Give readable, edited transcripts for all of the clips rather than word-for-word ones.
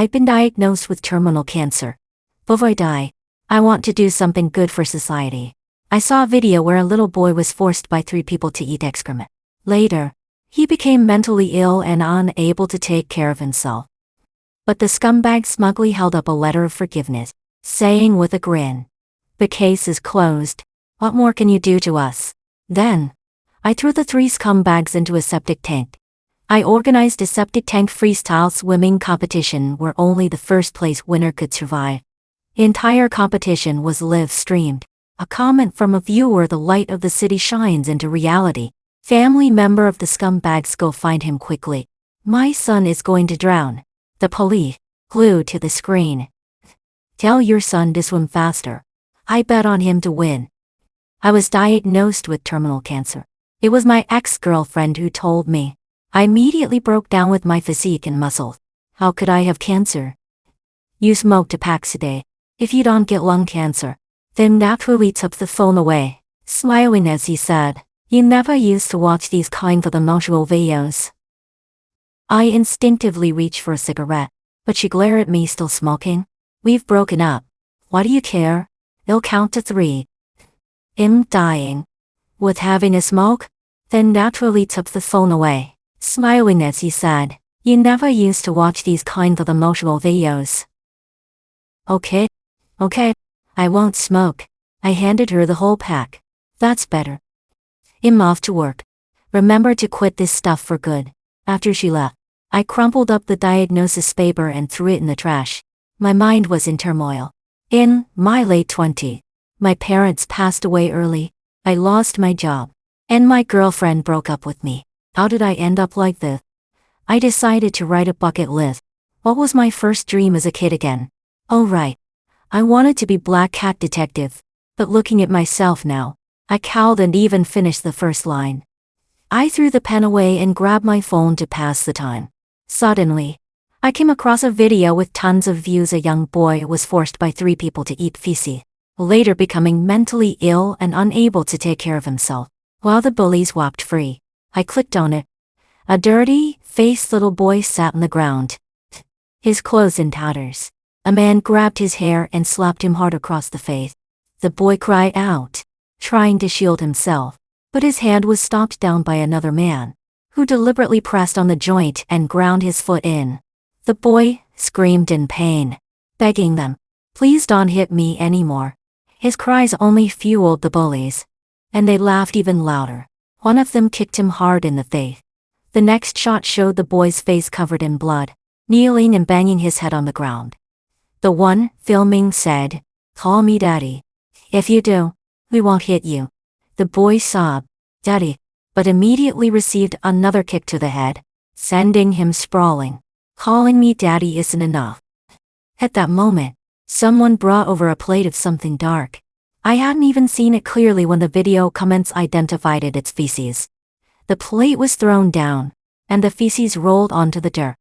I've been diagnosed with terminal cancer. Before I die, I want to do something good for society. I saw a video where a little boy was forced by 3 people to eat excrement. Later, he became mentally ill and unable to take care of himself. But the scumbag smugly held up a letter of forgiveness, saying with a grin, "The case is closed. What more can you do to us?" Then, I threw the 3 scumbags into a septic tank. I organized a septic tank freestyle swimming competition where only the first place winner could survive. The entire competition was live-streamed. A comment from a viewer: "The light of the city shines into reality. Family member of the scumbags, go find him quickly. My son is going to drown." The police, glued to the screen. "Tell your son to swim faster. I bet on him to win." I was diagnosed with terminal cancer. It was my ex-girlfriend who told me. I immediately broke down with my physique and muscles. How could I have cancer? "You smoked a pack a day. If you don't get lung cancer." Then naturally took the phone away, smiling as he said, "You never used to watch these kind of emotional videos." I instinctively reached for a cigarette, but she glared at me, "Still smoking? We've broken up. Why do you care? They'll count to 3. I'm dying. With having a smoke?" Then naturally took the phone away, smiling as he said, "You never used to watch these kind of emotional videos." Okay, I won't smoke." I handed her the whole pack. "That's better. I'm off to work. Remember to quit this stuff for good." After she left, I crumpled up the diagnosis paper and threw it in the trash. My mind was in turmoil. In my late 20s, my parents passed away early, I lost my job, and my girlfriend broke up with me. How did I end up like this? I decided to write a bucket list. What was my first dream as a kid again? Oh right. I wanted to be Black Cat Detective, but looking at myself now, I cowed and even finished the first line. I threw the pen away and grabbed my phone to pass the time. Suddenly, I came across a video with tons of views. A young boy was forced by 3 people to eat feces, later becoming mentally ill and unable to take care of himself. While the bullies walked free, I clicked on it. A dirty-faced little boy sat on the ground, his clothes in tatters. A man grabbed his hair and slapped him hard across the face. The boy cried out, trying to shield himself, but his hand was stomped down by another man, who deliberately pressed on the joint and ground his foot in. The boy screamed in pain, begging them, "Please don't hit me anymore." His cries only fueled the bullies, and they laughed even louder. One of them kicked him hard in the face. The next shot showed the boy's face covered in blood, kneeling and banging his head on the ground. The one filming said, "Call me daddy. If you do, we won't hit you." The boy sobbed, "Daddy," but immediately received another kick to the head, sending him sprawling. Calling me daddy isn't enough. At that moment, someone brought over a plate of something dark. I hadn't even seen it clearly when the video comments identified it as feces. The plate was thrown down, and the feces rolled onto the dirt.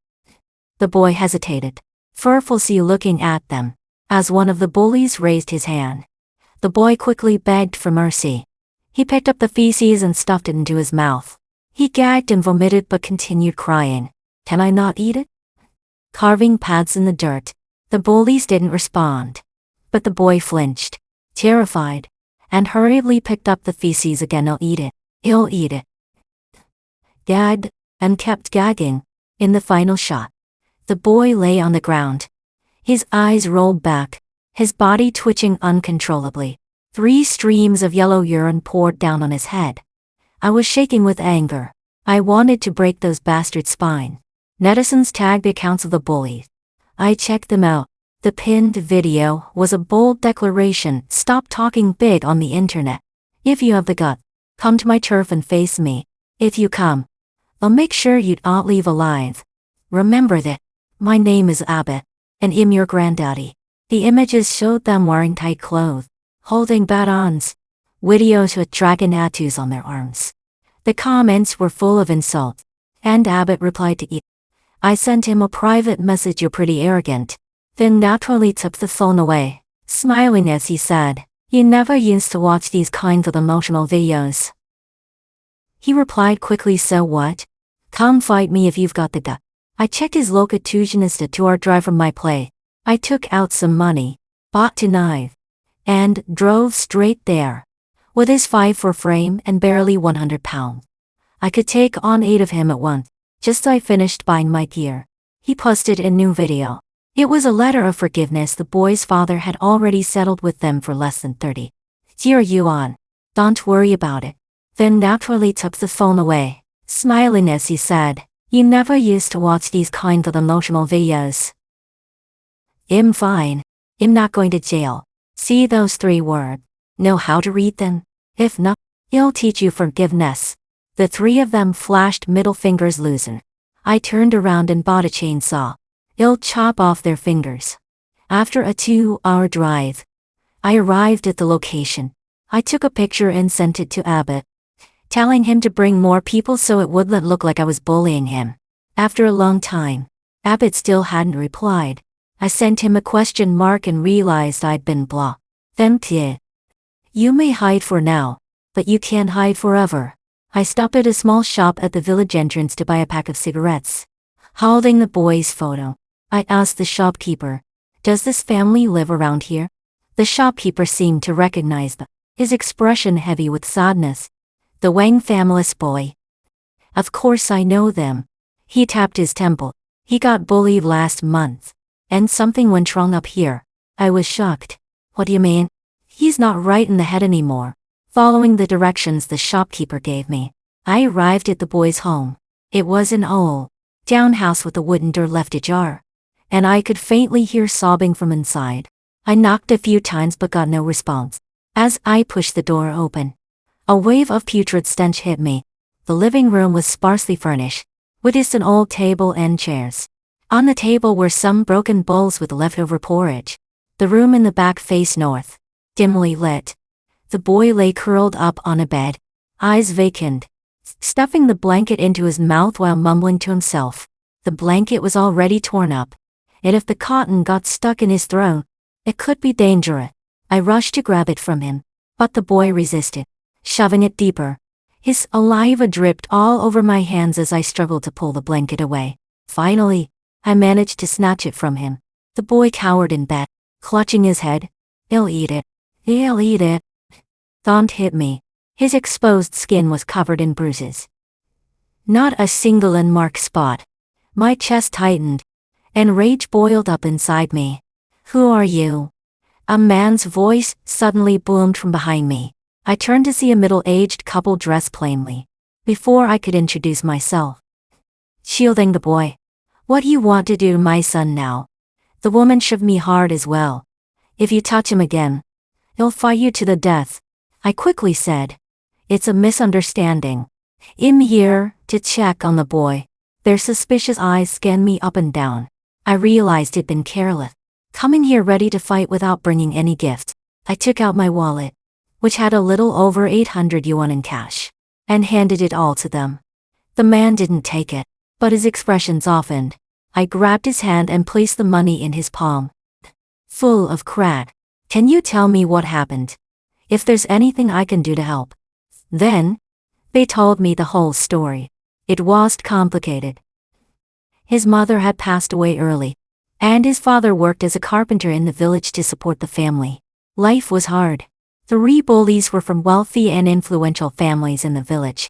The boy hesitated, fearfully looking at them, as one of the bullies raised his hand. The boy quickly begged for mercy. He picked up the feces and stuffed it into his mouth. He gagged and vomited but continued crying, "Can I not eat it?" Carving pads in the dirt. The bullies didn't respond. But the boy flinched, terrified, and hurriedly picked up the feces again. "I'll eat it. He'll eat it." Gagged, and kept gagging. In the final shot, the boy lay on the ground. His eyes rolled back, his body twitching uncontrollably. 3 streams of yellow urine poured down on his head. I was shaking with anger. I wanted to break those bastards' spine. Netizens tagged accounts of the bullies. I checked them out. The pinned video was a bold declaration: "Stop talking big on the internet. If you have the gut, come to my turf and face me. If you come, I'll make sure you don't leave alive. Remember that. My name is Abbott, and I'm your granddaddy." The images showed them wearing tight clothes, holding batons, videos with dragon tattoos on their arms. The comments were full of insults, and Abbott replied to each. I sent him a private message: "You're pretty arrogant." Then naturally took the phone away, smiling as he said, "You never used to watch these kinds of emotional videos." He replied quickly, "So what? Come fight me if you've got the gut." I checked his locationista to our drive from my play. I took out some money, bought a knife, and drove straight there. With his 5'4" frame and barely 100 pounds, I could take on 8 of him at once. Just as I finished buying my gear, he posted a new video. It was a letter of forgiveness. The boy's father had already settled with them for less than 30 yuan. Don't worry about it. Then naturally took the phone away, smiling as he said, "You never used to watch these kind of emotional videos." I'm fine. I'm not going to jail. See those 3 words? Know how to read them? If not, it'll teach you forgiveness. The 3 of them flashed middle fingers loosened. I turned around and bought a chainsaw. It'll chop off their fingers. After a 2-hour drive, I arrived at the location. I took a picture and sent it to Abbott, telling him to bring more people so it wouldn't look like I was bullying him. After a long time, Abbott still hadn't replied. I sent him a question mark and realized I'd been blocked. Then you may hide for now, but you can't hide forever. I stopped at a small shop at the village entrance to buy a pack of cigarettes. Holding the boy's photo, I asked the shopkeeper, "Does this family live around here?" The shopkeeper seemed to recognize his expression heavy with sadness. "The Wang family's boy. Of course I know them." He tapped his temple. "He got bullied last month, and something went wrong up here." I was shocked. "What do you mean?" "He's not right in the head anymore." Following the directions the shopkeeper gave me, I arrived at the boy's home. It was an old down house with a wooden door left ajar, and I could faintly hear sobbing from inside. I knocked a few times but got no response. As I pushed the door open, a wave of putrid stench hit me. The living room was sparsely furnished, with just an old table and chairs. On the table were some broken bowls with leftover porridge. The room in the back faced north, dimly lit. The boy lay curled up on a bed, eyes vacant, stuffing the blanket into his mouth while mumbling to himself. The blanket was already torn up, and if the cotton got stuck in his throat, it could be dangerous. I rushed to grab it from him, but the boy resisted, shoving it deeper. His saliva dripped all over my hands as I struggled to pull the blanket away. Finally, I managed to snatch it from him. The boy cowered in bed, clutching his head. "He'll eat it. He'll eat it." Don't hit me. His exposed skin was covered in bruises. Not a single unmarked spot. My chest tightened, and rage boiled up inside me. "Who are you?" A man's voice suddenly boomed from behind me. I turned to see a middle-aged couple dressed plainly. Before I could introduce myself, shielding the boy. "What do you want to do to my son now?" The woman shoved me hard as well. "If you touch him again, he'll fight you to the death." I quickly said, "It's a misunderstanding. I'm here to check on the boy." Their suspicious eyes scanned me up and down. I realized I'd been careless, coming here ready to fight without bringing any gift. I took out my wallet, which had a little over 800 yuan in cash, and handed it all to them. The man didn't take it, but his expression softened. I grabbed his hand and placed the money in his palm. "Full of crap. Can you tell me what happened? If there's anything I can do to help." Then, they told me the whole story. It was complicated. His mother had passed away early, and his father worked as a carpenter in the village to support the family. Life was hard. 3 bullies were from wealthy and influential families in the village.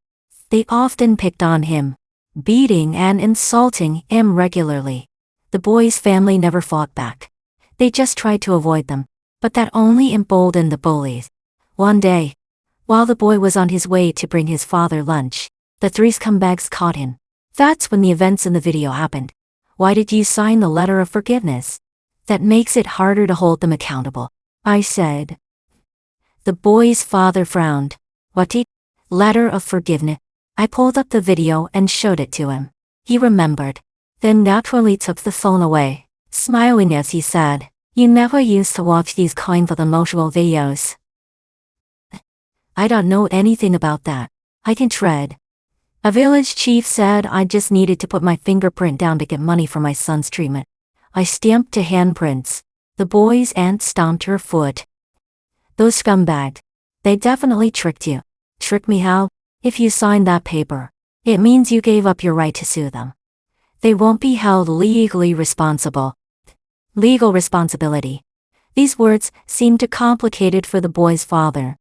They often picked on him, beating and insulting him regularly. The boy's family never fought back. They just tried to avoid them, but that only emboldened the bullies. One day, while the boy was on his way to bring his father lunch, the 3 scumbags caught him. That's when the events in the video happened. "Why did you sign the letter of forgiveness?" "That makes it harder to hold them accountable," I said. The boy's father frowned. "What letter of forgiveness?" I pulled up the video and showed it to him. He remembered, then naturally took the phone away, smiling as he said, "You never used to watch these kind of emotional videos." "I don't know anything about that. I can tread." A village chief said I just needed to put my fingerprint down to get money for my son's treatment. I stamped 2 handprints. The boy's aunt stomped her foot. "Those scumbags. They definitely tricked you." "Trick me how?" "If you signed that paper, it means you gave up your right to sue them. They won't be held legally responsible. Legal responsibility. These words seemed too complicated for the boy's father.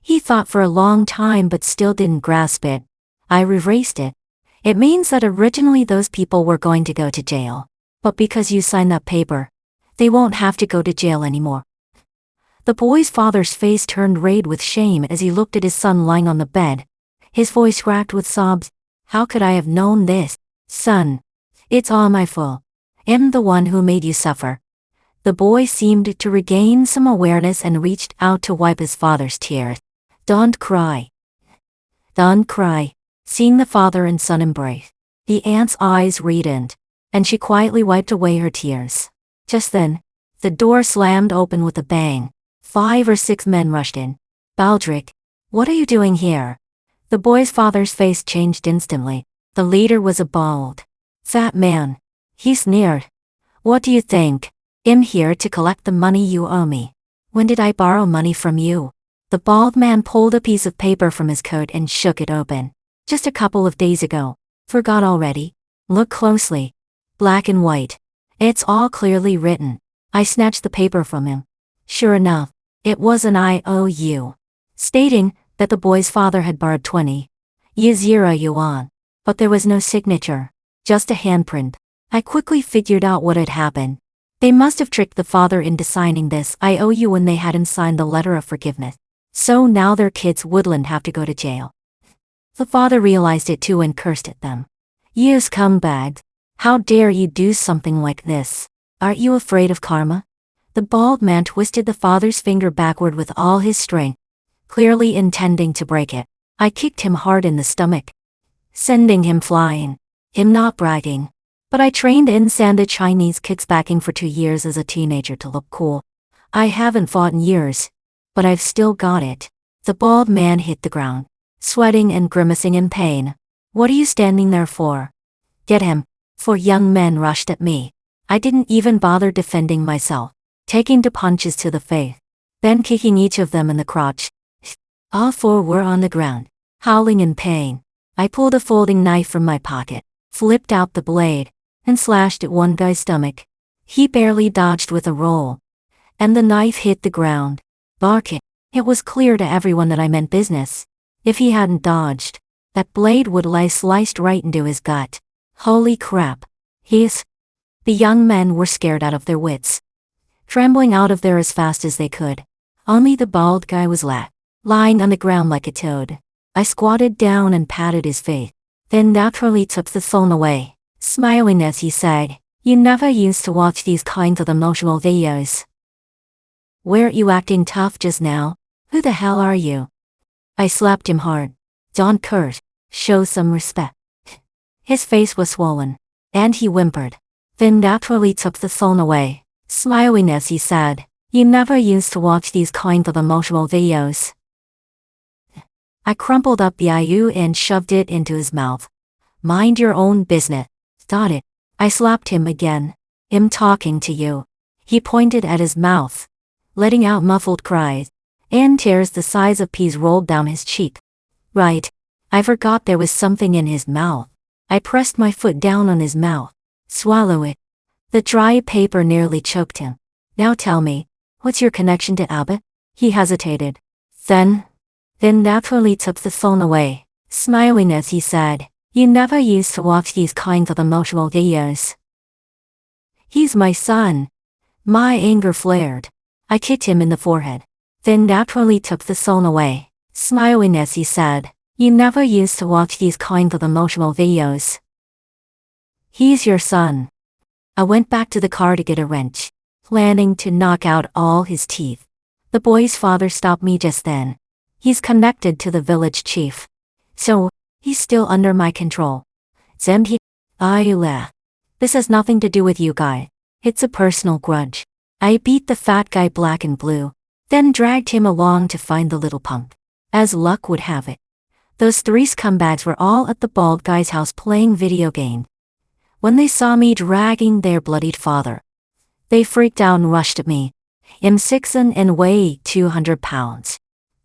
He thought for a long time but still didn't grasp it. I erased it. It means that originally those people were going to go to jail. But because you signed that paper, they won't have to go to jail anymore. The boy's father's face turned red with shame as he looked at his son lying on the bed. His voice cracked with sobs. How could I have known this? Son, it's all my fault. I'm the one who made you suffer. The boy seemed to regain some awareness and reached out to wipe his father's tears. Don't cry. Don't cry. Seeing the father and son embrace, the aunt's eyes reddened, and she quietly wiped away her tears. Just then, the door slammed open with a bang. 5 or 6 men rushed in. Baldric, what are you doing here? The boy's father's face changed instantly. The leader was a bald, fat man. He sneered. What do you think? I'm here to collect the money you owe me. When did I borrow money from you? The bald man pulled a piece of paper from his coat and shook it open. Just a couple of days ago. Forgot already? Look closely. Black and white. It's all clearly written. I snatched the paper from him. Sure enough, it was an IOU, stating that the boy's father had borrowed 20 yuan. But there was no signature, just a handprint. I quickly figured out what had happened. They must have tricked the father into signing this IOU when they hadn't signed the letter of forgiveness. So now their kids wouldn't have to go to jail. The father realized it too and cursed at them. You scumbags! How dare you do something like this? Aren't you afraid of karma? The bald man twisted the father's finger backward with all his strength, clearly intending to break it. I kicked him hard in the stomach, sending him flying. I'm not bragging, but I trained in sanded Chinese kickboxing for 2 years as a teenager to look cool. I haven't fought in years, but I've still got it. The bald man hit the ground, sweating and grimacing in pain. What are you standing there for? Get him. 4 young men rushed at me. I didn't even bother defending myself, taking 2 punches to the face, then kicking each of them in the crotch. All 4 were on the ground, howling in pain. I pulled a folding knife from my pocket, flipped out the blade, and slashed at one guy's stomach. He barely dodged with a roll, and the knife hit the ground, barking. It was clear to everyone that I meant business. If he hadn't dodged, that blade would lie sliced right into his gut. Holy crap. The young men were scared out of their wits, trembling out of there as fast as they could. Only the bald guy was lying on the ground like a toad. I squatted down and patted his face, then naturally took the phone away, smiling as he said, You never used to watch these kinds of emotional videos. Weren't you acting tough just now? Who the hell are you? I slapped him hard. Don't curse. Show some respect. His face was swollen, and he whimpered, then naturally took the phone away, smiling as he said, You never used to watch these kinds of emotional videos. I crumpled up the IU and shoved it into his mouth. Mind your own business. Got it. I slapped him again. I'm talking to you. He pointed at his mouth, letting out muffled cries, and tears the size of peas rolled down his cheek. Right. I forgot there was something in his mouth. I pressed my foot down on his mouth. Swallow it. The dry paper nearly choked him. Now tell me, what's your connection to Abbott? He hesitated. Then naturally took the phone away, smiling as he said, You never used to watch these kinds of emotional videos. He's my son. My anger flared. I kicked him in the forehead, then naturally took the phone away, smiling as he said, You never used to watch these kinds of emotional videos. He's your son. I went back to the car to get a wrench, planning to knock out all his teeth. The boy's father stopped me just then. He's connected to the village chief, so he's still under my control. Zempi, this has nothing to do with you guy. It's a personal grudge. I beat the fat guy black and blue, then dragged him along to find the little punk. As luck would have it, those 3 scumbags were all at the bald guy's house playing video games. When they saw me dragging their bloodied father, they freaked out and rushed at me. I'm 6'1" and weigh 200 pounds.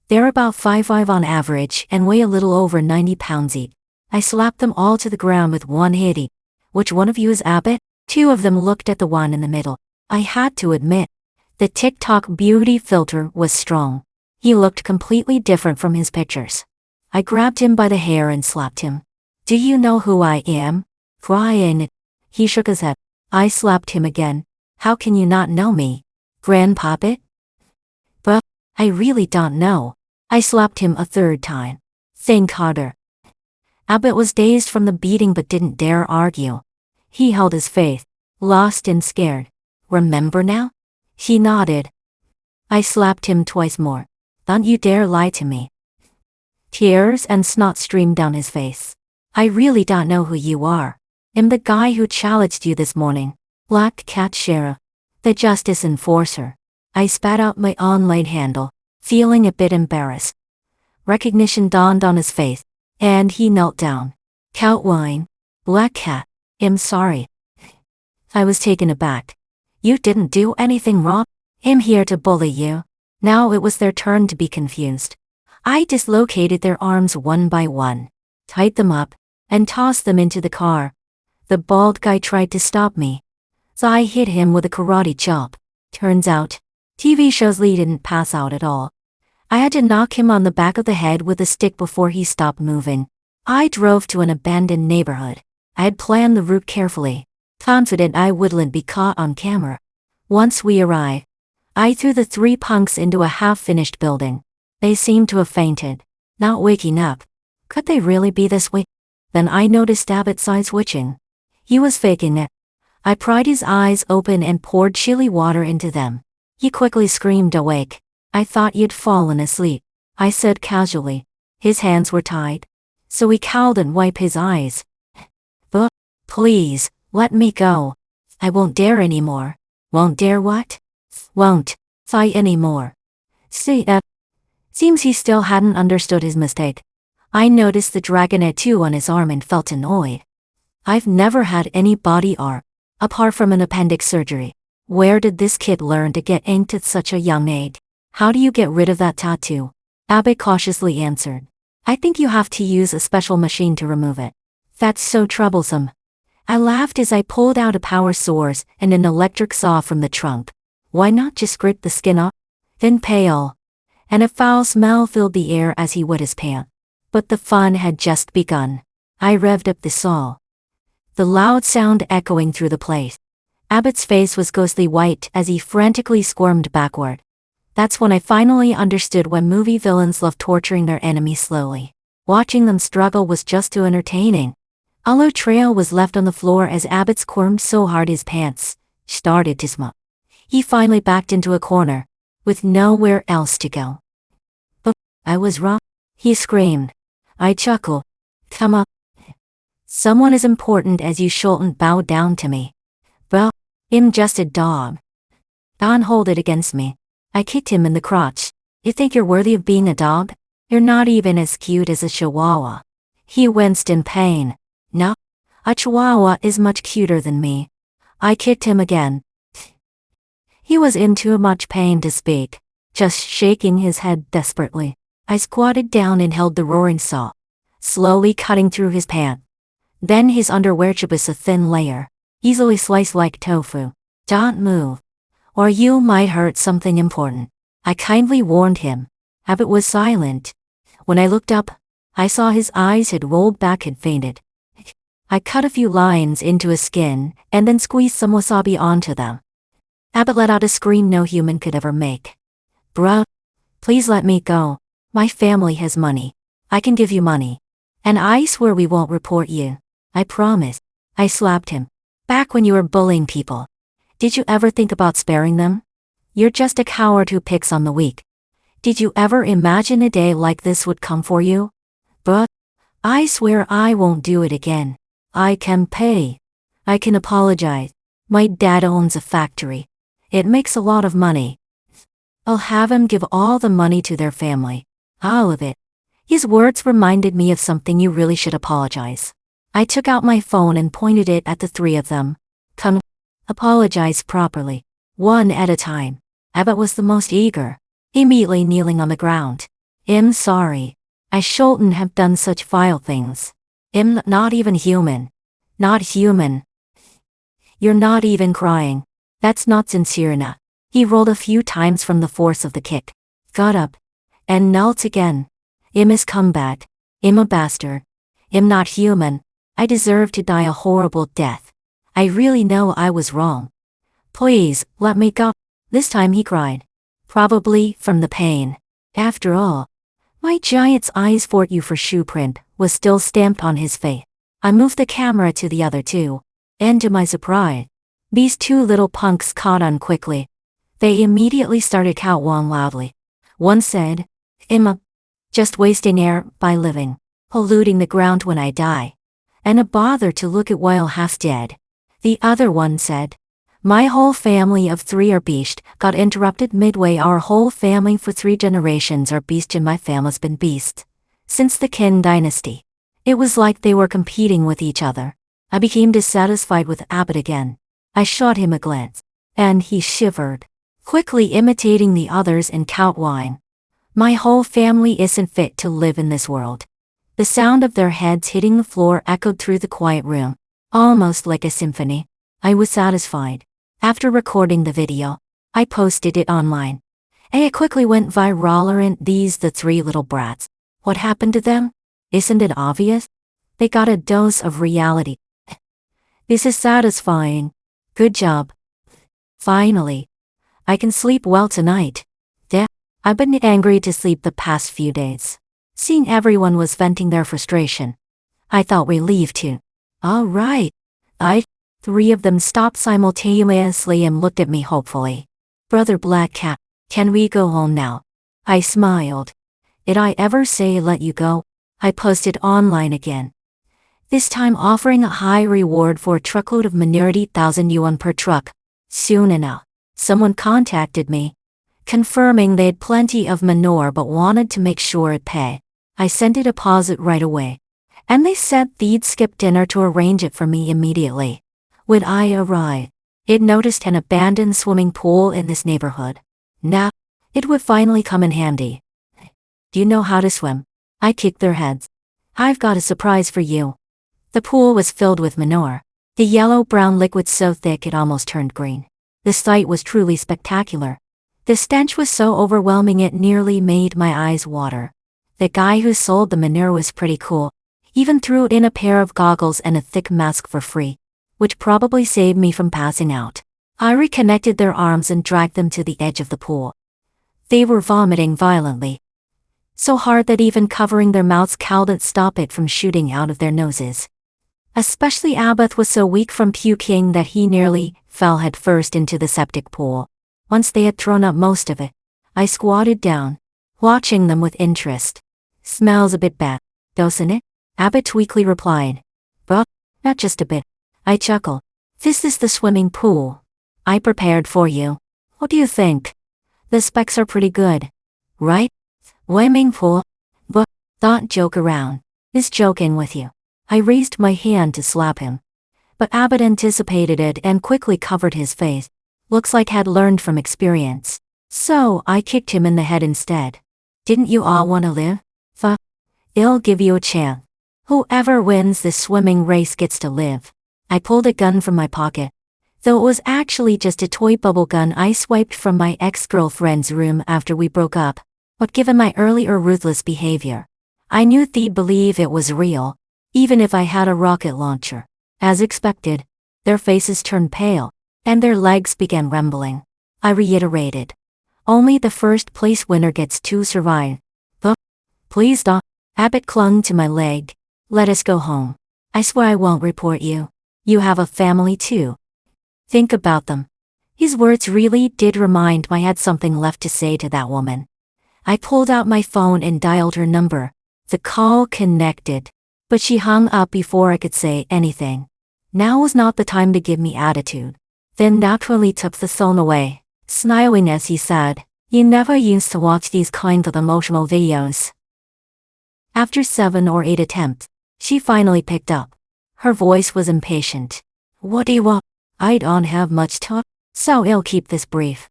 They're about 5'5" on average and weigh a little over 90 pounds each. I slapped them all to the ground with one hit. Which one of you is Abbott? Two of them looked at the one in the middle. I had to admit, the TikTok beauty filter was strong. He looked completely different from his pictures. I grabbed him by the hair and slapped him. Do you know who I am? Crying. He shook his head. I slapped him again. How can you not know me? Grandpappet? But I really don't know. I slapped him a third time. Think harder. Abbott was dazed from the beating but didn't dare argue. He held his face, lost and scared. Remember now? He nodded. I slapped him twice more. Don't you dare lie to me. Tears and snot streamed down his face. I really don't know who you are. I'm the guy who challenged you this morning. Black Cat Sheriff. The justice enforcer. I spat out my online handle, feeling a bit embarrassed. Recognition dawned on his face, and he knelt down. Coutwine. Black Cat. I'm sorry. I was taken aback. You didn't do anything wrong. I'm here to bully you. Now it was their turn to be confused. I dislocated their arms one by one, tied them up, and tossed them into the car. The bald guy tried to stop me, so I hit him with a karate chop. Turns out, TV shows Lee didn't pass out at all. I had to knock him on the back of the head with a stick before he stopped moving. I drove to an abandoned neighborhood. I had planned the route carefully, confident I wouldn't be caught on camera. Once we arrived, I threw the three punks into a half-finished building. They seemed to have fainted, not waking up. Could they really be this way? Then I noticed Abbott's eyes twitching. He was faking it. I pried his eyes open and poured chili water into them. He quickly screamed awake. I thought you'd fallen asleep, I said casually. His hands were tied, so he cowed and wiped his eyes. But, please, let me go. I won't dare anymore. Won't dare what? Won't fight anymore. See, seems he still hadn't understood his mistake. I noticed the dragon tattoo on his arm and felt annoyed. I've never had any body art, apart from an appendix surgery. Where did this kid learn to get inked at such a young age? How do you get rid of that tattoo? Abbott cautiously answered. I think you have to use a special machine to remove it. That's so troublesome. I laughed as I pulled out a power source and an electric saw from the trunk. Why not just scrape the skin off? Then pale. And a foul smell filled the air as he wet his pants. But the fun had just begun. I revved up the saw, the loud sound echoing through the place. Abbott's face was ghostly white as he frantically squirmed backward. That's when I finally understood why movie villains love torturing their enemies slowly. Watching them struggle was just too entertaining. A low trail was left on the floor as Abbott squirmed so hard his pants started to smell. He finally backed into a corner, with nowhere else to go. But I was wrong, he screamed. I chuckled. Come on. Someone as important as you shouldn't bow down to me. Well, I'm just a dog. Don't hold it against me. I kicked him in the crotch. You think you're worthy of being a dog? You're not even as cute as a chihuahua. He winced in pain. No, a chihuahua is much cuter than me. I kicked him again. He was in too much pain to speak, just shaking his head desperately. I squatted down and held the roaring saw, slowly cutting through his pants. Then his underwear was a thin layer, easily sliced like tofu. Don't move, or you might hurt something important, I kindly warned him. Abbott was silent. When I looked up, I saw his eyes had rolled back and fainted. I cut a few lines into his skin and then squeezed some wasabi onto them. Abbott let out a scream no human could ever make. Bruh, please let me go. My family has money. I can give you money. And I swear we won't report you. I promise. I slapped him. Back when you were bullying people. Did you ever think about sparing them? You're just a coward who picks on the weak. Did you ever imagine a day like this would come for you? But I swear I won't do it again. I can pay. I can apologize. My dad owns a factory. It makes a lot of money. I'll have him give all the money to their family. All of it. His words reminded me of something. You really should apologize. I took out my phone and pointed it at the three of them. Come, apologize properly. One at a time. Abbott was the most eager, immediately kneeling on the ground. I'm sorry. I shouldn't have done such vile things. I'm not even human. Not human. You're not even crying. That's not sincere enough. He rolled a few times from the force of the kick, got up, and knelt again. I'm a scumbag. I'm a bastard. I'm not human. I deserve to die a horrible death. I really know I was wrong. Please, let me go. This time he cried. Probably from the pain. After all, my giant's eyes for you for shoe print was still stamped on his face. I moved the camera to the other two, and to my surprise, these two little punks caught on quickly. They immediately started catwalking loudly. One said, I'm just wasting air by living, polluting the ground when I die, and a bother to look at while half dead. The other one said, my whole family of 3 are beast, got interrupted midway. Our whole family for 3 generations are beast and my family's been beast since the Qin dynasty. It was like they were competing with each other. I became dissatisfied with Abbott again. I shot him a glance, and he shivered, quickly imitating the others in catwine. My whole family isn't fit to live in this world. The sound of their heads hitting the floor echoed through the quiet room, almost like a symphony. I was satisfied. After recording the video, I posted it online. And it quickly went viral. Aren't these the 3 little brats? What happened to them? Isn't it obvious? They got a dose of reality. This is satisfying. Good job. Finally, I can sleep well tonight. I've been angry to sleep the past few days. Seeing everyone was venting their frustration, I felt relieved too. All right. 3 of them stopped simultaneously and looked at me hopefully. Brother Black Cat, can we go home now? I smiled. Did I ever say let you go? I posted online again. This time offering a high reward for a truckload of manure, 80,000 yuan per truck. Soon enough, someone contacted me, confirming they had plenty of manure but wanted to make sure it pay. I sent a deposit right away, and they said they'd skip dinner to arrange it for me immediately. When I arrived, it noticed an abandoned swimming pool in this neighborhood. Now, it would finally come in handy. Do you know how to swim? I kicked their heads. I've got a surprise for you. The pool was filled with manure, the yellow-brown liquid so thick it almost turned green. The sight was truly spectacular. The stench was so overwhelming it nearly made my eyes water. The guy who sold the manure was pretty cool. Even threw in a pair of goggles and a thick mask for free, which probably saved me from passing out. I reconnected their arms and dragged them to the edge of the pool. They were vomiting violently, so hard that even covering their mouths couldn't stop it from shooting out of their noses. Especially Abbott was so weak from puking that he nearly fell headfirst into the septic pool. Once they had thrown up most of it, I squatted down, watching them with interest. Smells a bit bad, doesn't it? Abbott weakly replied. But, not just a bit. I chuckled. This is the swimming pool I prepared for you. What do you think? The specs are pretty good, right? Swimming pool? But, don't joke around. Is joking with you. I raised my hand to slap him, but Abbott anticipated it and quickly covered his face. Looks like had learned from experience. So I kicked him in the head instead. Didn't you all want to live? I'll give you a chance. Whoever wins this swimming race gets to live. I pulled a gun from my pocket, though it was actually just a toy bubble gun I swiped from my ex-girlfriend's room after we broke up. But given my earlier ruthless behavior, I knew they'd believe it was real, even if I had a rocket launcher. As expected, their faces turned pale, and their legs began rumbling. I reiterated. Only the first place winner gets to survive. But, please don't. Abbott clung to my leg. Let us go home. I swear I won't report you. You have a family too. Think about them. His words really did remind me I had something left to say to that woman. I pulled out my phone and dialed her number. The call connected, but she hung up before I could say anything. Now was not the time to give me attitude. Then naturally took the phone away, smiling as he said, "You never used to watch these kind of emotional videos." After 7 or 8 attempts, she finally picked up. Her voice was impatient. "What do you want? I don't have much time, so I'll keep this brief.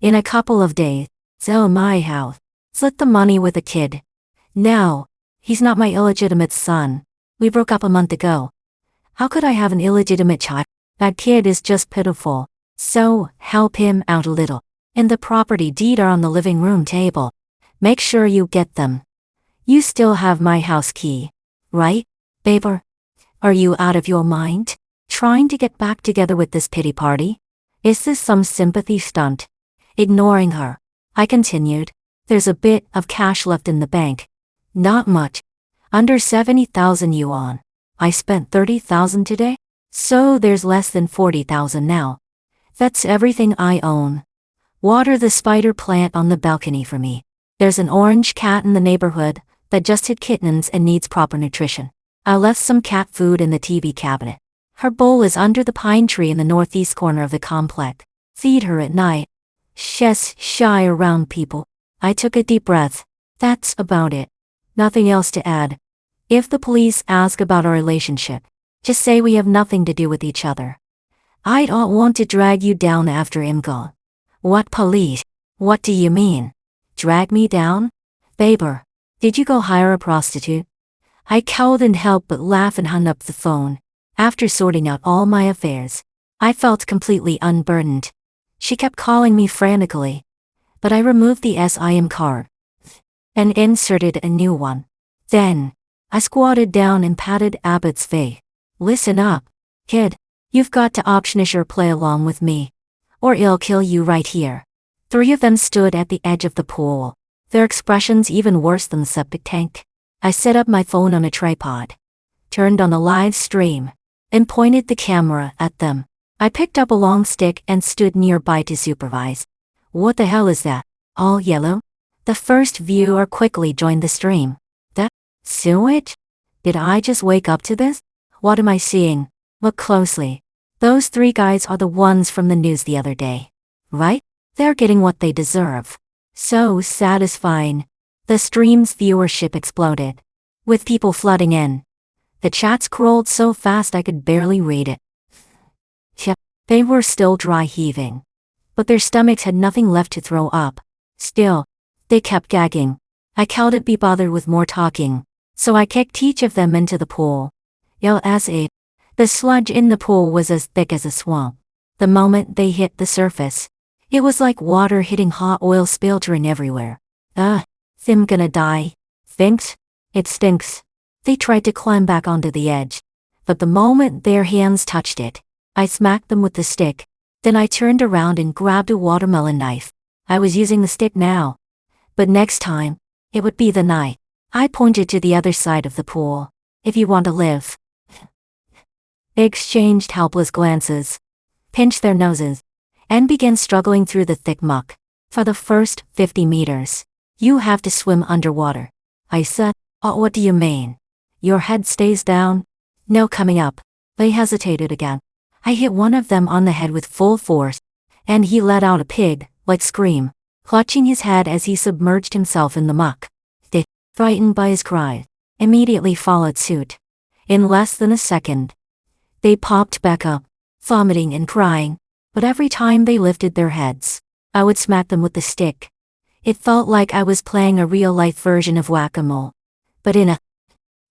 In a couple of days, sell my house, split the money with the kid. No, he's not my illegitimate son. We broke up a month ago. How could I have an illegitimate child? That kid is just pitiful. So, help him out a little. And the property deed are on the living room table. Make sure you get them. You still have my house key, right, baber? Are you out of your mind? Trying to get back together with this pity party? Is this some sympathy stunt? Ignoring her, I continued. There's a bit of cash left in the bank. Not much. Under 70,000 yuan. I spent 30,000 today, so there's less than 40,000 now. That's everything I own. Water the spider plant on the balcony for me. There's an orange cat in the neighborhood that just hit kittens and needs proper nutrition. I left some cat food in the TV cabinet. Her bowl is under the pine tree in the northeast corner of the complex. Feed her at night. She's shy around people. I took a deep breath. That's about it. Nothing else to add. If the police ask about our relationship, just say we have nothing to do with each other. I don't want to drag you down after I'm gone. What police? What do you mean? Drag me down? Baber, did you go hire a prostitute? I couldn't help but laugh and hung up the phone. After sorting out all my affairs, I felt completely unburdened. She kept calling me frantically, but I removed the SIM card and inserted a new one. Then, I squatted down and patted Abbott's face. Listen up, kid. You've got to optionisher play along with me, or I'll kill you right here. 3 of them stood at the edge of the pool, their expressions even worse than the septic tank. I set up my phone on a tripod, turned on a live stream, and pointed the camera at them. I picked up a long stick and stood nearby to supervise. What the hell is that? All yellow? The first viewer quickly joined the stream. That sewage? Did I just wake up to this? What am I seeing? Look closely. Those 3 guys are the ones from the news the other day. Right? They're getting what they deserve. So satisfying. The stream's viewership exploded, with people flooding in. The chat scrolled so fast I could barely read it. Yep, they were still dry heaving, but their stomachs had nothing left to throw up. Still, they kept gagging. I couldn't be bothered with more talking, so I kicked each of them into the pool. LSA. The sludge in the pool was as thick as a swamp. The moment they hit the surface, it was like water hitting hot oil spiltering everywhere. I'm gonna die. Thinks? It stinks. They tried to climb back onto the edge, but the moment their hands touched it, I smacked them with the stick. Then I turned around and grabbed a watermelon knife. I was using the stick now, but next time, it would be the knife. I pointed to the other side of the pool. If you want to live. They exchanged helpless glances, pinched their noses, and began struggling through the thick muck. For the first 50 meters, you have to swim underwater. I said, oh, what do you mean? Your head stays down? No coming up. They hesitated again. I hit one of them on the head with full force, and he let out a pig-like scream, clutching his head as he submerged himself in the muck. They, frightened by his cry, immediately followed suit. In less than a second, they popped back up, vomiting and crying, but every time they lifted their heads, I would smack them with the stick. It felt like I was playing a real-life version of whack-a-mole, but in a...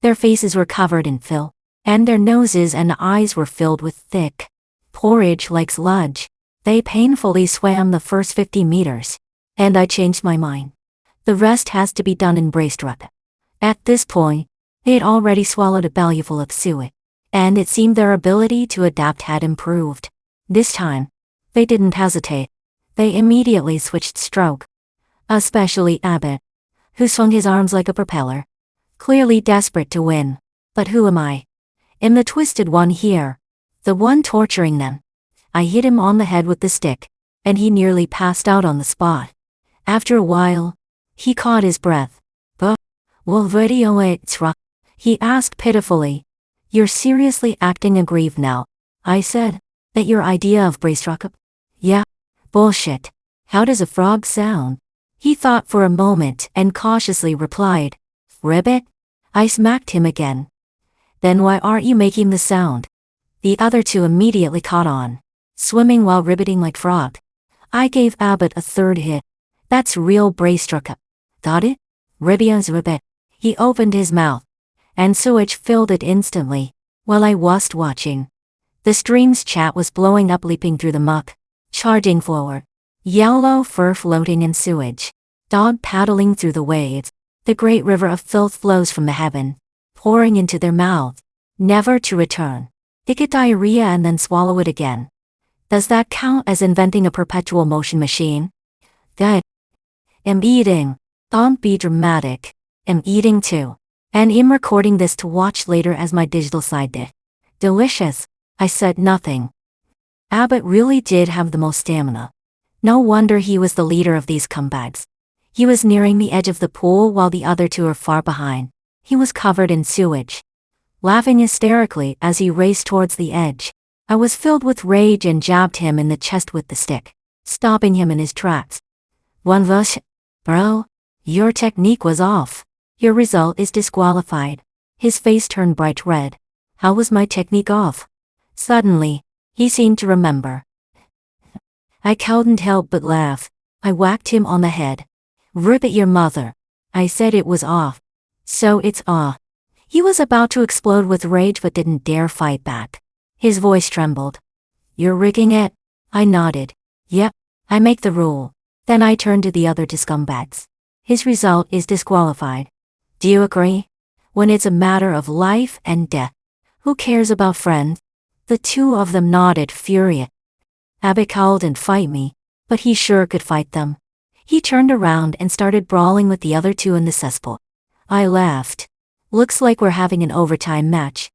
Their faces were covered in filth, and their noses and eyes were filled with thick, porridge-like sludge. They painfully swam the first 50 meters, and I changed my mind. The rest has to be done in breaststroke. At this point, they had already swallowed a bellyful of suet, and it seemed their ability to adapt had improved. This time, they didn't hesitate. They immediately switched stroke. Especially Abbott, who swung his arms like a propeller, clearly desperate to win. But who am I? I'm the twisted one here, the one torturing them. I hit him on the head with the stick, and he nearly passed out on the spot. After a while, he caught his breath. But, well, radio it's rough. He asked pitifully. You're seriously acting aggrieved now, I said. That your idea of breaststroke? Yeah. Bullshit. How does a frog sound? He thought for a moment and cautiously replied, Ribbit? I smacked him again. Then why aren't you making the sound? The other 2 immediately caught on, swimming while ribbiting like frog. I gave Abbott a 3rd hit. That's real breaststroke. Got it? Ribbia's ribbit. He opened his mouth, and sewage filled it instantly. While I was watching, the stream's chat was blowing up, leaping through the muck, charging forward. Yellow fur floating in sewage. Dog paddling through the waves. The great river of filth flows from the heaven, pouring into their mouth, never to return. They get diarrhea and then swallow it again. Does that count as inventing a perpetual motion machine? Good. Am eating. Don't be dramatic. Am eating too. And am recording this to watch later as my digital side dish. Delicious. I said nothing. Abbott really did have the most stamina. No wonder he was the leader of these scumbags. He was nearing the edge of the pool while the other two were far behind. He was covered in sewage. Laughing hysterically as he raced towards the edge, I was filled with rage and jabbed him in the chest with the stick, stopping him in his tracks. One vush. Bro, your technique was off. Your result is disqualified. His face turned bright red. How was my technique off? Suddenly, he seemed to remember. I couldn't help but laugh. I whacked him on the head. Rip at your mother. I said it was off. So it's off. He was about to explode with rage but didn't dare fight back. His voice trembled. You're rigging it? I nodded. Yep, I make the rule. Then I turned to the other two scumbags. His result is disqualified. Do you agree? When it's a matter of life and death, who cares about friends? The two of them nodded, furious. Abbott couldn't fight me, but he sure could fight them. He turned around and started brawling with the other two in the cesspool. I laughed. Looks like we're having an overtime match.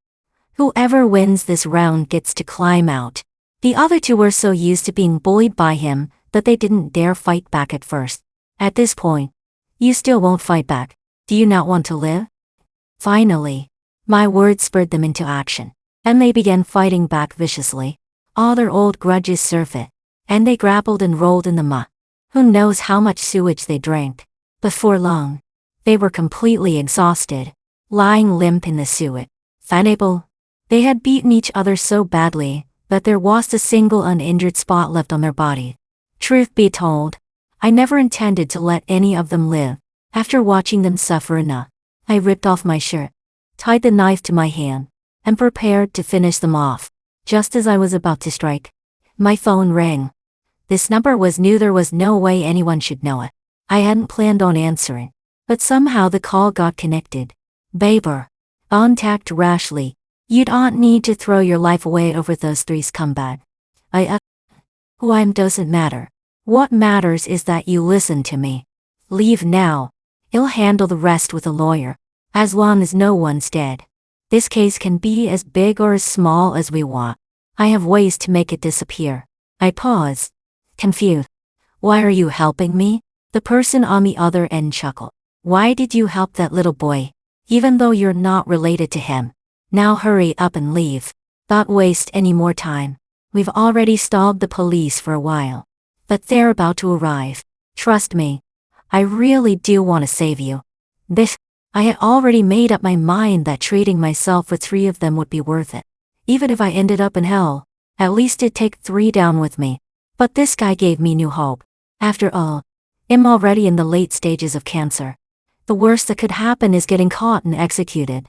Whoever wins this round gets to climb out. The other two were so used to being bullied by him that they didn't dare fight back at first. At this point, you still won't fight back. Do you not want to live? Finally, my words spurred them into action, and they began fighting back viciously. All their old grudges surfaced, and they grappled and rolled in the muck. Who knows how much sewage they drank? Before long, they were completely exhausted, lying limp in the sewage. Unable, they had beaten each other so badly that there wasn't a single uninjured spot left on their body. Truth be told, I never intended to let any of them live. After watching them suffer enough, I ripped off my shirt, tied the knife to my hand, and prepared to finish them off. Just as I was about to strike, my phone rang. This number was new. There was no way anyone should know it. I hadn't planned on answering, but somehow the call got connected. Baber. Contact Rashly. You don't need to throw your life away over those three scumbags. Who I am doesn't matter. What matters is that you listen to me. Leave now. He'll handle the rest with a lawyer, as long as no one's dead. This case can be as big or as small as we want. I have ways to make it disappear. I pause, confused. Why are you helping me? The person on the other end chuckled. Why did you help that little boy, even though you're not related to him? Now hurry up and leave. Don't waste any more time. We've already stalled the police for a while, but they're about to arrive. Trust me. I really do want to save you. I had already made up my mind that trading myself with three of them would be worth it. Even if I ended up in hell, at least it'd take three down with me. But this guy gave me new hope. After all, I'm already in the late stages of cancer. The worst that could happen is getting caught and executed.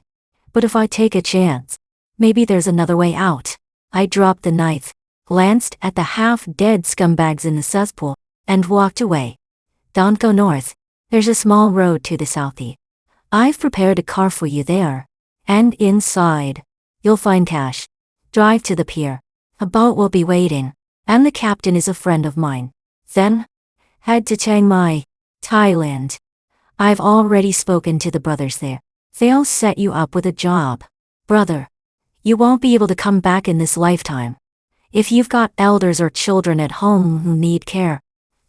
But if I take a chance, maybe there's another way out. I dropped the knife, glanced at the half-dead scumbags in the cesspool, and walked away. Don't go north. There's a small road to the southeast. I've prepared a car for you there. And inside, you'll find cash. Drive to the pier. A boat will be waiting, and the captain is a friend of mine. Then, head to Chiang Mai, Thailand. I've already spoken to the brothers there. They'll set you up with a job. Brother, you won't be able to come back in this lifetime. If you've got elders or children at home who need care,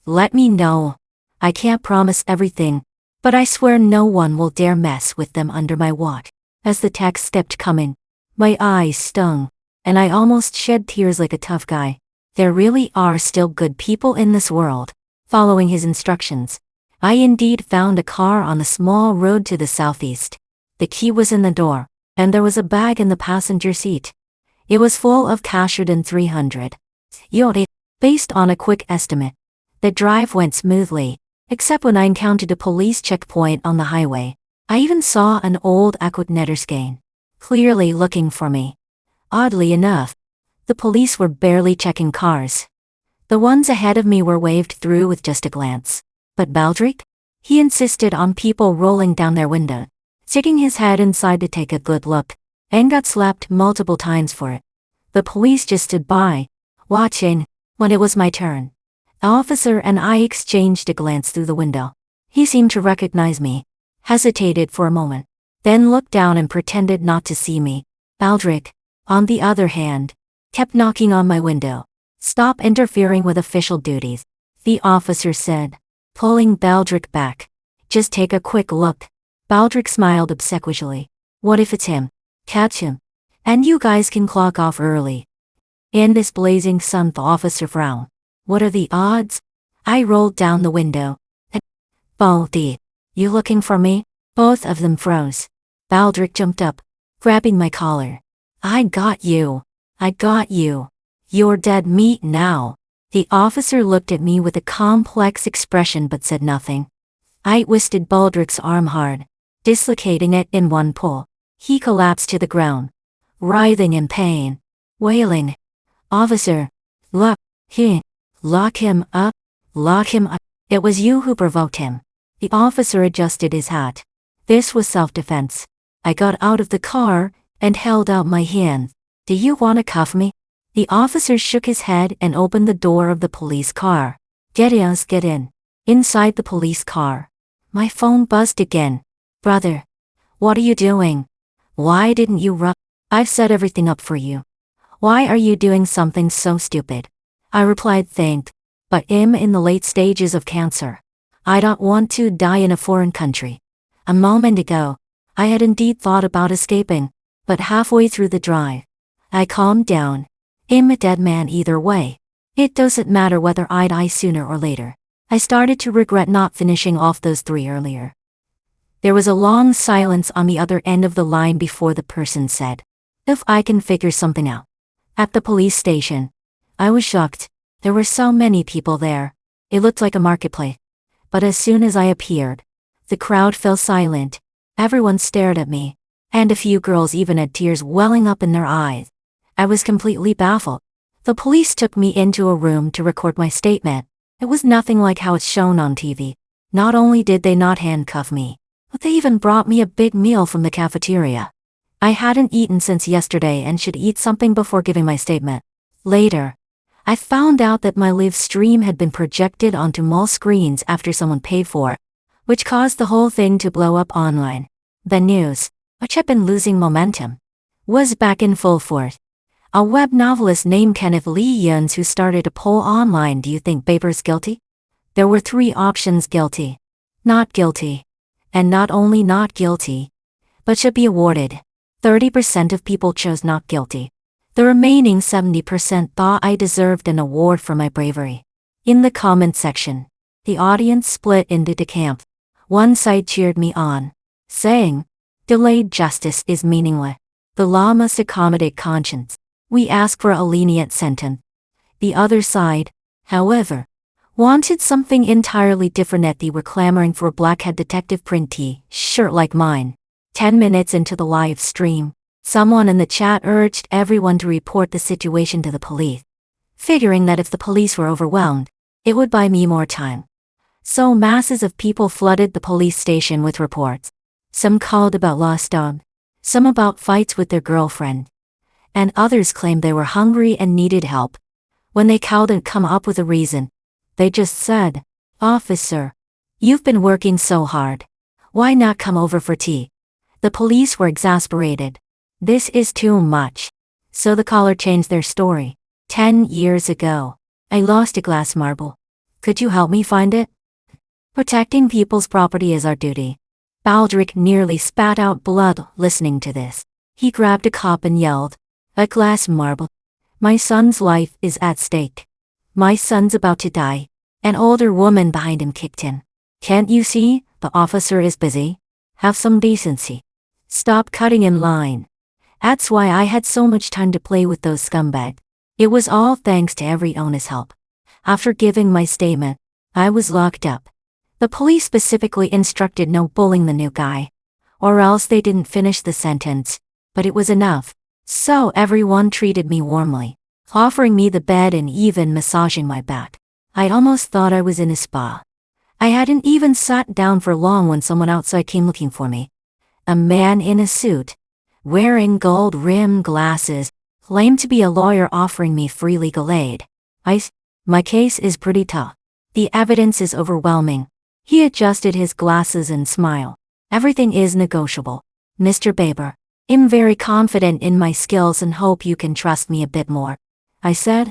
let me know. I can't promise everything, but I swear no one will dare mess with them under my watch. As the text kept coming, my eyes stung, and I almost shed tears like a tough guy. There really are still good people in this world. Following his instructions, I indeed found a car on the small road to the southeast. The key was in the door, and there was a bag in the passenger seat. It was full of cash than 300. Yori. Based on a quick estimate, the drive went smoothly, except when I encountered a police checkpoint on the highway. I even saw an old Aquatnetter scan, clearly looking for me. Oddly enough, the police were barely checking cars. The ones ahead of me were waved through with just a glance. But Baldric? He insisted on people rolling down their window, sticking his head inside to take a good look, and got slapped multiple times for it. The police just stood by, watching. When it was my turn, the officer and I exchanged a glance through the window. He seemed to recognize me, hesitated for a moment, then looked down and pretended not to see me. Baldric, on the other hand, kept knocking on my window. "Stop interfering with official duties," the officer said, pulling Baldric back. "Just take a quick look." Baldric smiled obsequiously. "What if it's him? Catch him. And you guys can clock off early." In this blazing sun, the officer frowned. "What are the odds?" I rolled down the window. "Baldy, you looking for me?" Both of them froze. Baldric jumped up, grabbing my collar. "I got you. I got you. You're dead meat now." The officer looked at me with a complex expression but said nothing. I twisted Baldric's arm hard, dislocating it in one pull. He collapsed to the ground, writhing in pain, wailing, "Officer, lock him up, lock him up. It was you who provoked him." The officer adjusted his hat. This was self-defense. I got out of the car and held out my hand. "Do you want to cuff me?" The officer shook his head and opened the door of the police car. Get in." Inside the police car, my phone buzzed again. "Brother, what are you doing? Why didn't you run? I've set everything up for you. Why are you doing something so stupid?" I replied, "Thanked, but I'm in the late stages of cancer. I don't want to die in a foreign country." A moment ago, I had indeed thought about escaping, but halfway through the drive, I calmed down. I'm a dead man either way. It doesn't matter whether I die sooner or later. I started to regret not finishing off those 3 earlier. There was a long silence on the other end of the line before the person said, "If I can figure something out." At the police station, I was shocked. There were so many people there. It looked like a marketplace. But as soon as I appeared, the crowd fell silent. Everyone stared at me, and a few girls even had tears welling up in their eyes. I was completely baffled. The police took me into a room to record my statement. It was nothing like how it's shown on TV. Not only did they not handcuff me, but they even brought me a big meal from the cafeteria. I hadn't eaten since yesterday and should eat something before giving my statement. Later, I found out that my live stream had been projected onto mall screens after someone paid for it, which caused the whole thing to blow up online. The news, which had been losing momentum, was back in full force. A web novelist named Kenneth Lee Yuns who started a poll online. Do you think Baber's guilty? There were 3 options: guilty, not guilty, and not only not guilty, but should be awarded. 30% of people chose not guilty. The remaining 70% thought I deserved an award for my bravery. In the comment section, the audience split into 2 camps. One side cheered me on, saying, "Delayed justice is meaningless. The law must accommodate conscience. We ask for a lenient sentence." The other side, however, wanted something entirely different. They were clamoring for a blackhead detective print T-shirt like mine. 10 minutes into the live stream, someone in the chat urged everyone to report the situation to the police, figuring that if the police were overwhelmed, it would buy me more time. So masses of people flooded the police station with reports. Some called about lost dogs, some about fights with their girlfriend, and others claimed they were hungry and needed help. When they couldn't come up with a reason, they just said, "Officer, you've been working so hard. Why not come over for tea?" The police were exasperated. This is too much. So the caller changed their story. 10 years ago, I lost a glass marble. Could you help me find it? Protecting people's property is our duty. Baldric nearly spat out blood listening to this. He grabbed a cup and yelled, "A glass marble. My son's life is at stake. My son's about to die." An older woman behind him kicked in. "Can't you see? The officer is busy. Have some decency. Stop cutting in line." That's why I had so much time to play with those scumbags. It was all thanks to everyone's help. After giving my statement, I was locked up. The police specifically instructed no bullying the new guy, or else they didn't finish the sentence, but it was enough. So everyone treated me warmly, offering me the bed and even massaging my back. I almost thought I was in a spa. I hadn't even sat down for long when someone outside came looking for me. A man in a suit, wearing gold-rimmed glasses, claimed to be a lawyer offering me free legal aid. My case is pretty tough. The evidence is overwhelming. He adjusted his glasses and smiled. Everything is negotiable. Mr. Baber, I'm very confident in my skills and hope you can trust me a bit more. I said.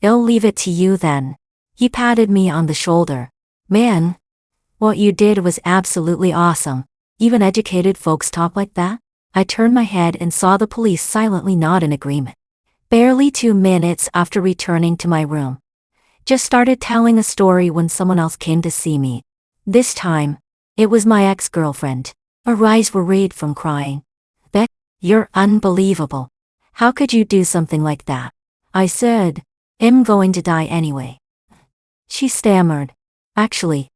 I'll leave it to you then. He patted me on the shoulder. Man, what you did was absolutely awesome. Even educated folks talk like that? I turned my head and saw the police silently nod in agreement. Barely 2 minutes after returning to my room, just started telling a story when someone else came to see me. This time, it was my ex-girlfriend. Her eyes were red from crying. Bet, you're unbelievable. How could you do something like that? I said, I'm going to die anyway. She stammered. Actually,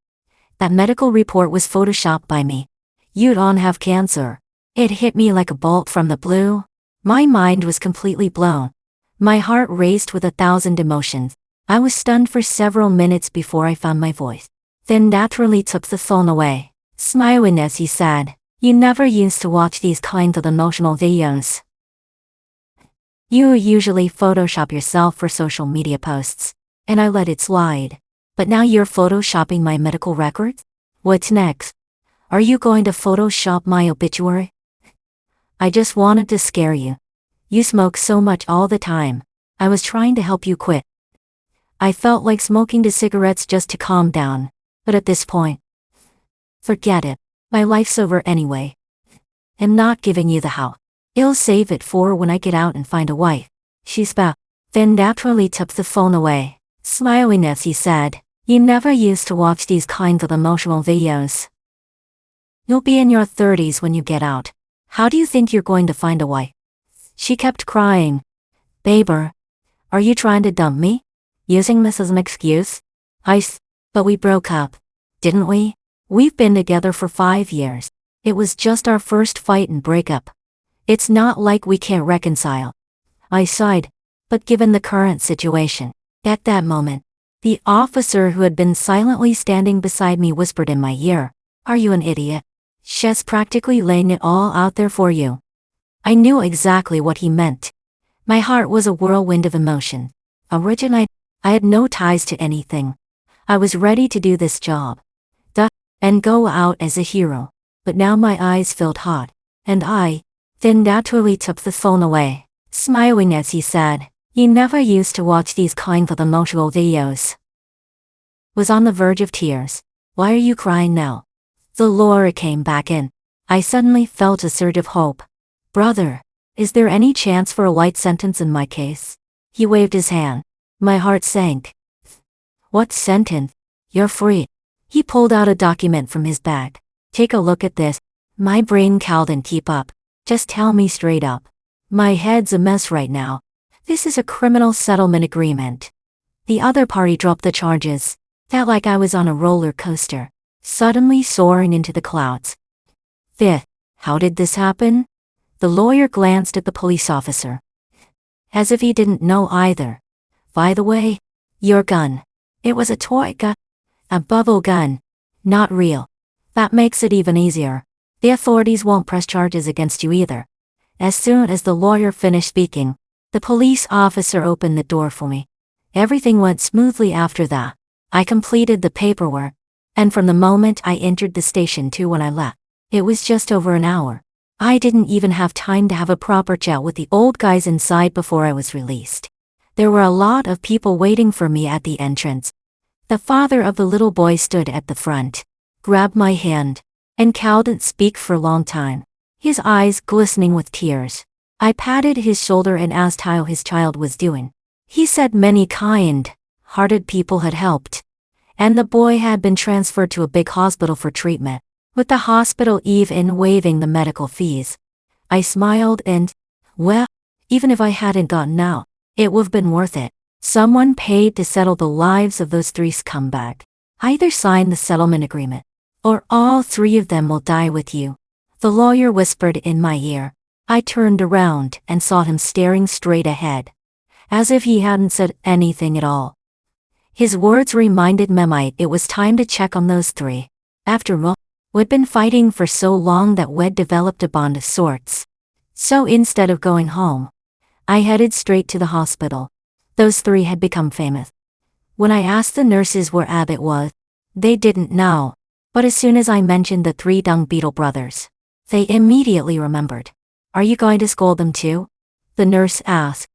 that medical report was photoshopped by me. You don't have cancer. It hit me like a bolt from the blue. My mind was completely blown. My heart raced with 1,000 emotions. I was stunned for several minutes before I found my voice. Then naturally took the phone away, smiling as he said, you never used to watch these kinds of emotional videos. You usually Photoshop yourself for social media posts, and I let it slide. But now you're Photoshopping my medical records? What's next? Are you going to Photoshop my obituary? I just wanted to scare you. You smoke so much all the time. I was trying to help you quit. I felt like smoking the cigarettes just to calm down, but at this point, forget it. My life's over anyway. I'm not giving you the house. I'll save it for when I get out and find a wife. She spat, then naturally took the phone away, smiling as he said, you never used to watch these kinds of emotional videos. You'll be in your 30s when you get out. How do you think you're going to find a wife? She kept crying. Baber, are you trying to dump me? Using this as an excuse? But we broke up, didn't we? We've been together for 5 years. It was just our first fight and breakup. It's not like we can't reconcile. I sighed, but given the current situation, at that moment, the officer who had been silently standing beside me whispered in my ear, are you an idiot? She's practically laying it all out there for you. I knew exactly what he meant. My heart was a whirlwind of emotion. Originally, I had no ties to anything. I was ready to do this job. And go out as a hero. But now my eyes felt hot, and I then naturally took the phone away, smiling as he said, you never used to watch these kinds of emotional videos. Was on the verge of tears. Why are you crying now? The lawyer came back in. I suddenly felt a surge of hope. Brother, is there any chance for a light sentence in my case? He waved his hand. My heart sank. What sentence? You're free. He pulled out a document from his bag. Take a look at this. My brain couldn't keep up. Just tell me straight up. My head's a mess right now. This is a criminal settlement agreement. The other party dropped the charges. Felt like I was on a roller coaster, suddenly soaring into the clouds. Fifth, how did this happen? The lawyer glanced at the police officer, as if he didn't know either. By the way, your gun. It was a toy gun. A bubble gun. Not real. That makes it even easier. The authorities won't press charges against you either. As soon as the lawyer finished speaking, the police officer opened the door for me. Everything went smoothly after that. I completed the paperwork, and from the moment I entered the station to when I left, it was just over an hour. I didn't even have time to have a proper chat with the old guys inside before I was released. There were a lot of people waiting for me at the entrance. The father of the little boy stood at the front, grabbed my hand, and couldn't speak for a long time, his eyes glistening with tears. I patted his shoulder and asked how his child was doing. He said many kind-hearted people had helped, and the boy had been transferred to a big hospital for treatment, with the hospital even waiving the medical fees. I smiled and, well, even if I hadn't gotten out, it would have been worth it. Someone paid to settle the lives of those 3 scumbags. Either sign the settlement agreement, or all 3 of them will die with you. The lawyer whispered in my ear. I turned around and saw him staring straight ahead, as if he hadn't said anything at all. His words reminded Memite it was time to check on those three. After all, we'd been fighting for so long that we'd developed a bond of sorts. So instead of going home, I headed straight to the hospital. Those three had become famous. When I asked the nurses where Abbott was, they didn't know. But as soon as I mentioned the three dung beetle brothers, they immediately remembered. Are you going to scold them too? The nurse asked.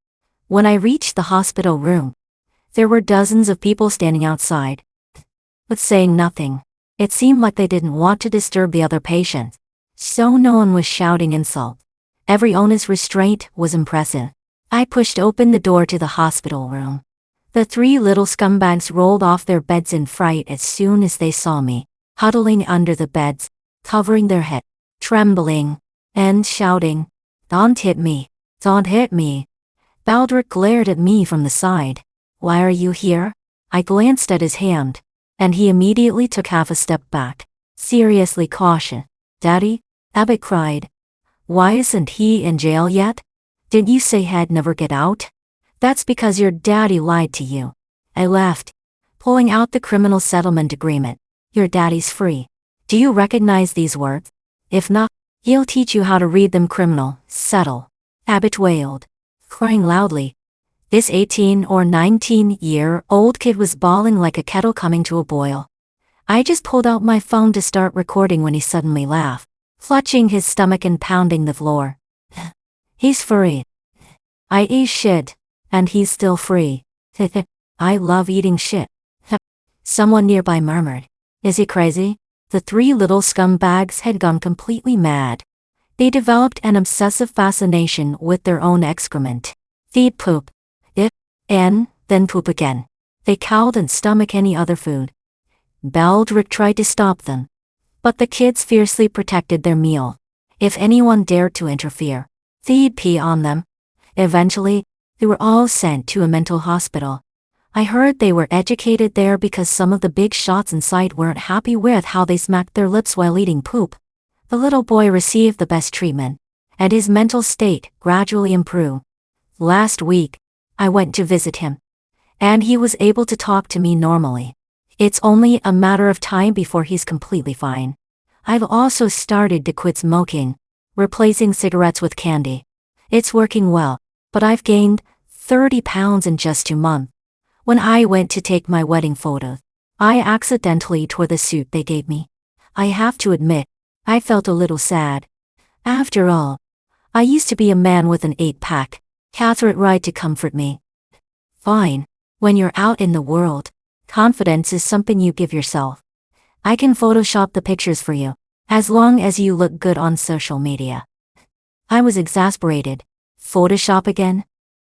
When I reached the hospital room, there were dozens of people standing outside, but saying nothing. It seemed like they didn't want to disturb the other patients, so no one was shouting insults. Every one's restraint was impressive. I pushed open the door to the hospital room. The three little scumbags rolled off their beds in fright as soon as they saw me, huddling under the beds, covering their head, trembling, and shouting, "Don't hit me! Don't hit me!" Baldric glared at me from the side. Why are you here? I glanced at his hand, and he immediately took half a step back, seriously cautious. Daddy? Abbott cried. Why isn't he in jail yet? Didn't you say he'd never get out? That's because your daddy lied to you. I laughed, pulling out the criminal settlement agreement. Your daddy's free. Do you recognize these words? If not, he'll teach you how to read them. Criminal, settle. Abbott wailed, crying loudly. This 18 or 19-year-old kid was bawling like a kettle coming to a boil. I just pulled out my phone to start recording when he suddenly laughed, clutching his stomach and pounding the floor. He's free. I ate shit, and he's still free. I love eating shit. Someone nearby murmured. Is he crazy? The three little scumbags had gone completely mad. They developed an obsessive fascination with their own excrement. They'd poop, and then poop again. They cowed and stomach any other food. Baldric tried to stop them, but the kids fiercely protected their meal. If anyone dared to interfere, they'd pee on them. Eventually, they were all sent to a mental hospital. I heard they were educated there because some of the big shots inside weren't happy with how they smacked their lips while eating poop. The little boy received the best treatment, and his mental state gradually improved. Last week, I went to visit him, and he was able to talk to me normally. It's only a matter of time before he's completely fine. I've also started to quit smoking, replacing cigarettes with candy. It's working well, but I've gained 30 pounds in just 2 months. When I went to take my wedding photos, I accidentally tore the suit they gave me. I have to admit, I felt a little sad. After all, I used to be a man with an 8-pack. Catherine tried to comfort me. Fine. When you're out in the world, confidence is something you give yourself. I can Photoshop the pictures for you, as long as you look good on social media. I was exasperated. Photoshop again?